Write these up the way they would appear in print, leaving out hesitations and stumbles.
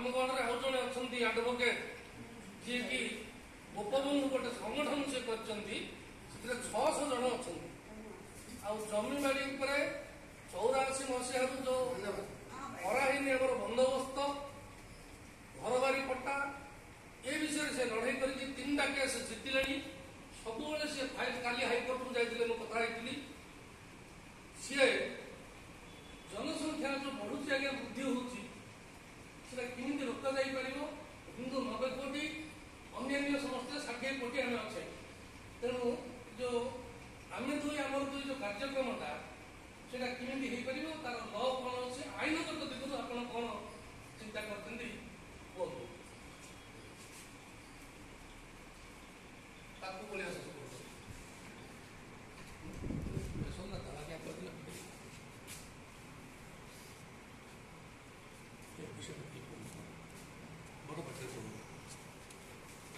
आम गणरे आउ जड़े अच्छा आडभोकेट जी कि गोपबंधु गोटे संगठन से कर 600 जन अच्छा जमीबाड़ी 84 मसीह जो कराहीन बंदोबस्त घर बारी पट्टा ए विषय से लड़ाई कर 3टा केस जितिले सब सी फाइल काली हाइकोर्ट को जाइए कथा सी जनसंख्या जो बढ़ुची आगे वृद्धि होमती रोक जापर हिंदू 90 कोटी अन्य समस्त 60 कोटी आम अच्छे तेणु जो आम दुई जो कार्यक्रमटा से केमी हो पार तार ल कौन अच्छे आईनगत दिगु आप कौन चिंता करते कहूँ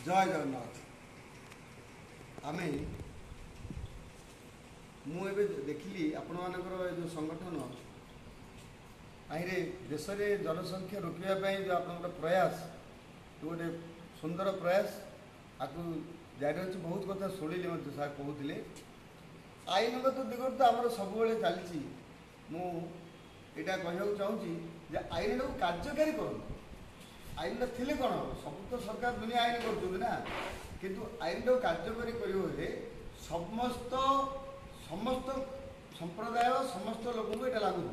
जय जगन्नाथ आमे मुझे देखिली आपण मानकर जो संगठन आईरे देश में जनसंख्या रोकने जो आप प्रयास गोटे सुंदर प्रयास आपको जारी अच्छे बहुत कथा शुणिली सार कहते आईनगत दिगर तो आम सब चली मुझा कहूँ चाहूँगी आईन को कार्यकारी करूँ आईन थे कौन हम सब तो सरकार दुनिया आईन कर किंतु आईन को कार्यकारी करे समस्त समस्त संप्रदाय समस्त लोक ये लागू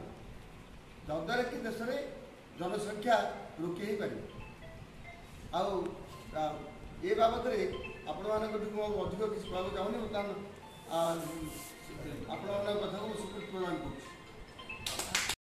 जद्वारा कि देश में जनसंख्या रोकी पार ये बाबद आपण अधिक किसी कहना चाहूँगी बर्तमान आपण कथा को स्वीकृति प्रदान कर